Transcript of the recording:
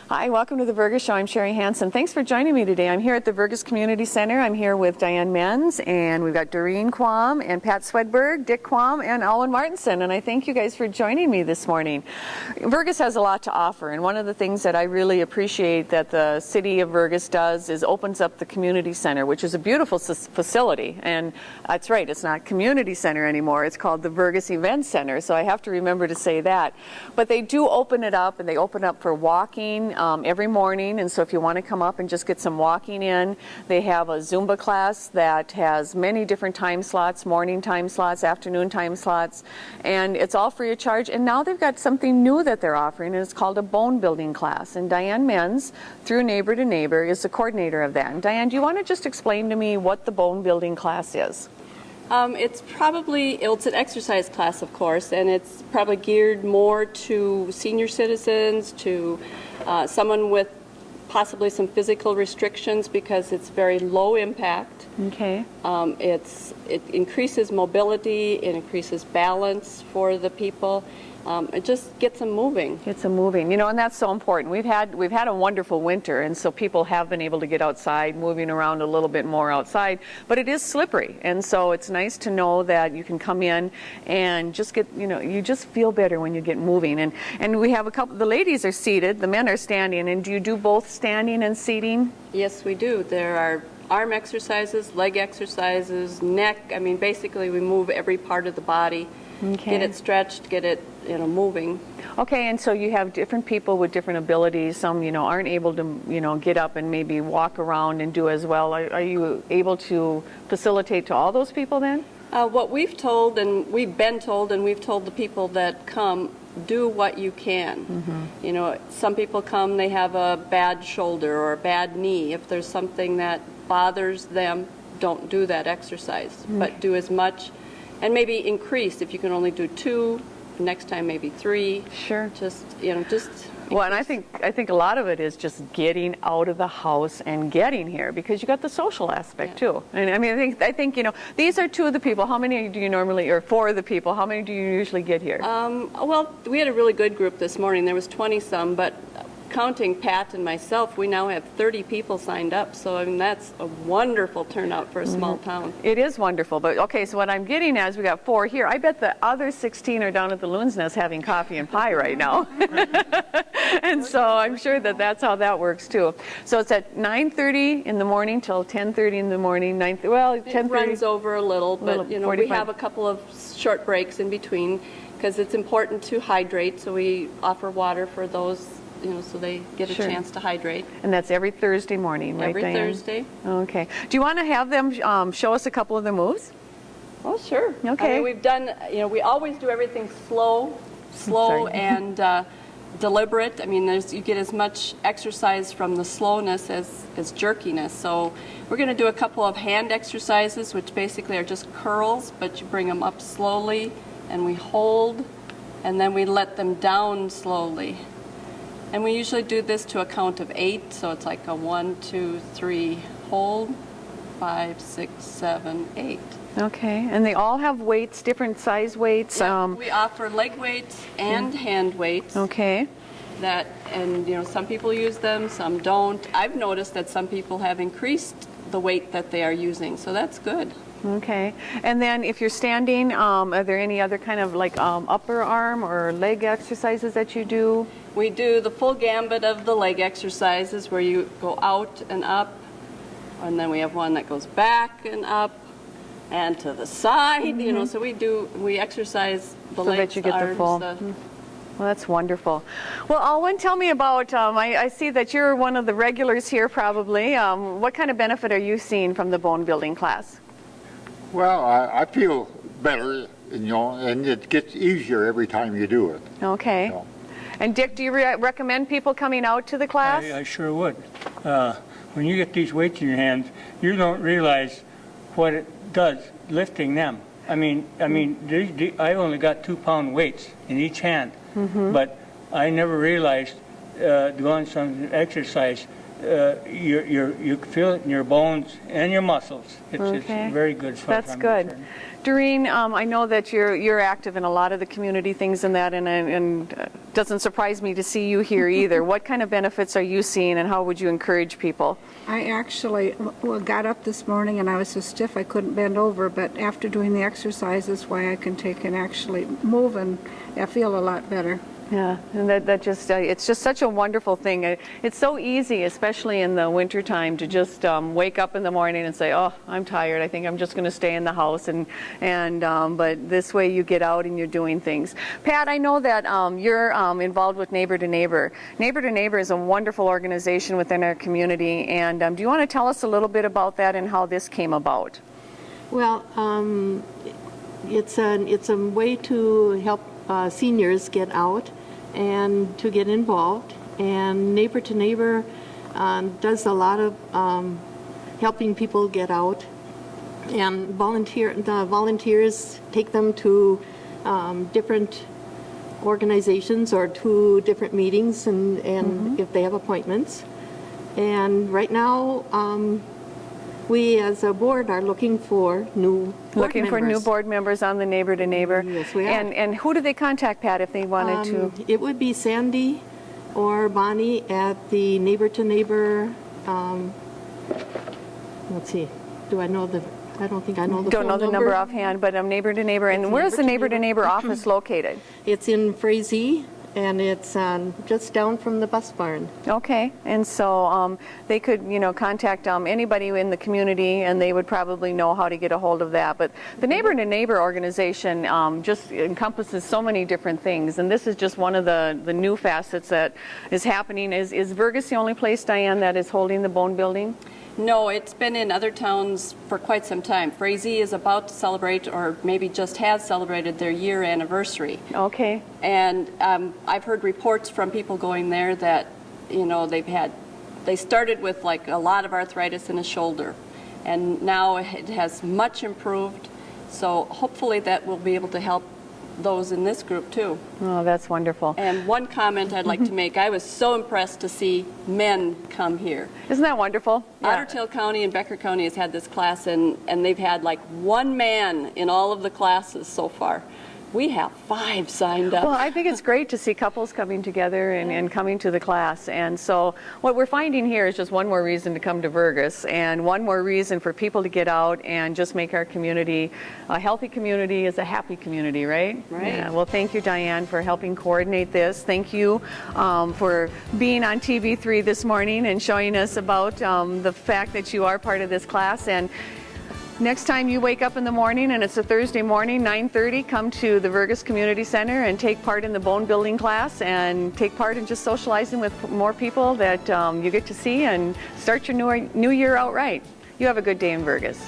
Hi, welcome to the Vergas Show. I'm Sherri Hansen. Thanks for joining me today. I'm here at the Vergas Community Center. I'm here with Diane Menz, and we've got Doreen Quam, and Pat Swedberg, Dick Quam, and Alwyn Martinson, and I thank you guys for joining me this morning. Vergas has a lot to offer, and one of the things that I really appreciate that the city of Vergas does is opens up the community center, which is a beautiful facility, and that's right, it's not community center anymore. It's called the Vergas Event Center, so I have to remember to say that. But they do open it up, and they open up for walking every morning, and so if you want to come up and just get some walking in, they have a Zumba class that has many different time slots, morning time slots, afternoon time slots, and it's all free of charge. And now they've got something new that they're offering, and it's called a bone building class. And Diane Menz, through Neighbor to Neighbor, is the coordinator of that. And Diane, do you want to just explain to me what the bone building class is? It's an exercise class, of course, and it's probably geared more to senior citizens, to someone with possibly some physical restrictions, because it's very low impact. Okay. It increases mobility, it increases balance for the people. It just gets them moving. Gets them moving, you know, and that's so important. We've had a wonderful winter, and so people have been able to get outside, moving around a little bit more outside, but it is slippery, and so it's nice to know that you can come in and just get, you know, you just feel better when you get moving. And we have a couple, the ladies are seated, the men are standing, and do you do both standing and seating? Yes, we do. There are arm exercises, leg exercises, neck. I mean, basically we move every part of the body. Okay. Get it stretched, get it, you know, moving. Okay, and so you have different people with different abilities. Some, you know, aren't able to, you know, get up and maybe walk around and do as well. Are you able to facilitate to all those people then? What we've told, and we've been told, and we've told the people that come, do what you can. Mm-hmm. You know, some people come, they have a bad shoulder or a bad knee. If there's something that bothers them, don't do that exercise, but do as much. And maybe increase. If you can only do 2, next time maybe 3. Sure. Just, you know, just. Well, and I think a lot of it is just getting out of the house and getting here, because you got the social aspect too. And I mean, I think you know, these are 2 of the people. How many do you normally, or 4 of the people? How many do you usually get here? Well, we had a really good group this morning. There was 20-some, but counting Pat and myself, we now have 30 people signed up. So I mean, that's a wonderful turnout for a small town. It is wonderful. But okay, so what I'm getting at is we got 4 here. I bet the other 16 are down at the Loon's Nest having coffee and pie right now. And so I'm sure that that's how that works too. So it's at 9:30 in the morning till 10:30 in the morning. 10:30. It runs over a little, but you know, 45. we have a couple of short breaks in between, because it's important to hydrate. So we offer water for those, you know, so they get a chance to hydrate. And that's every Thursday morning, right, Diane? Every Thursday. Okay. Do you want to have them show us a couple of the moves? Oh, sure. Okay. I mean, we've done, you know, we always do everything slow and deliberate. I mean, you get as much exercise from the slowness as jerkiness. So we're going to do a couple of hand exercises, which basically are just curls, but you bring them up slowly, and we hold, and then we let them down slowly. And we usually do this to a count of 8, so it's like a 1, 2, 3, hold, 5, 6, 7, 8. Okay, and they all have weights, different size weights. Yeah, we offer leg weights and hand weights. Okay. And you know, some people use them, some don't. I've noticed that some people have increased the weight that they are using, so that's good. Okay, and then if you're standing, are there any other kind of like upper arm or leg exercises that you do? We do the full gambit of the leg exercises, where you go out and up, and then we have one that goes back and up and to the side. You know, so we exercise the legs, that you get arms, the full. Well, that's wonderful. Well, Alwyn, tell me about, I see that you're one of the regulars here probably. What kind of benefit are you seeing from the bone building class? Well, I feel better, you know, and it gets easier every time you do it. Okay. So. And Dick, do you recommend people coming out to the class? I sure would. When you get these weights in your hands, you don't realize what it does lifting them. I mean, I only got 2-pound weights in each hand, but I never realized doing some exercise you feel it in your bones and your muscles. It's very good as far as That's I'm good. concerned. Doreen, I know that you're active in a lot of the community things and that, and doesn't surprise me to see you here either. What kind of benefits are you seeing, and how would you encourage people? I actually got up this morning and I was so stiff I couldn't bend over, but after doing the exercises, why I can take and actually move, and I feel a lot better. Yeah, and that just, it's just such a wonderful thing. It's so easy, especially in the wintertime, to just wake up in the morning and say, oh, I'm tired, I think I'm just going to stay in the house, but this way you get out and you're doing things. Pat, I know that you're involved with Neighbor to Neighbor. Neighbor to Neighbor is a wonderful organization within our community, and do you want to tell us a little bit about that and how this came about? Well, it's a way to help seniors get out and to get involved, and Neighbor to Neighbor does a lot of helping people get out, and the volunteers take them to different organizations or to different meetings, and if they have appointments. And right now we as a board are looking for new board members on the Neighbor to Neighbor. Yes, we are. And who do they contact, Pat, if they wanted to? It would be Sandy or Bonnie at the Neighbor to Neighbor. Let's see. I don't think I know the phone number. Don't know the number offhand, but Neighbor to Neighbor. And where's the Neighbor to Neighbor office located? It's in Frazee, and it's just down from the bus barn. Okay, and so they could, contact anybody in the community, and they would probably know how to get a hold of that. But the Neighbor to Neighbor organization just encompasses so many different things, and this is just one of the new facets that is happening. Is Vergas the only place, Diane, that is holding the bone building? No, it's been in other towns for quite some time. Frazee is about to celebrate, or maybe just has celebrated, their year anniversary. Okay. And I've heard reports from people going there that, they started with like a lot of arthritis in a shoulder, and now it has much improved. So hopefully that will be able to help those in this group too. Oh, that's wonderful. And one comment I'd like to make, I was so impressed to see men come here. Isn't that wonderful? Otter Tail County and Becker County has had this class, and they've had like one man in all of the classes so far. We have 5 signed up. Well, I think it's great to see couples coming together and coming to the class. And so what we're finding here is just one more reason to come to Vergas, and one more reason for people to get out and just make our community a healthy community is a happy community, right? Right. Yeah. Well, thank you, Diane, for helping coordinate this. Thank you for being on TV3 this morning and showing us about the fact that you are part of this class. And next time you wake up in the morning and it's a Thursday morning, 9:30, come to the Vergas Community Center and take part in the bone building class and take part in just socializing with more people that you get to see and start your new year out right. You have a good day in Vergas.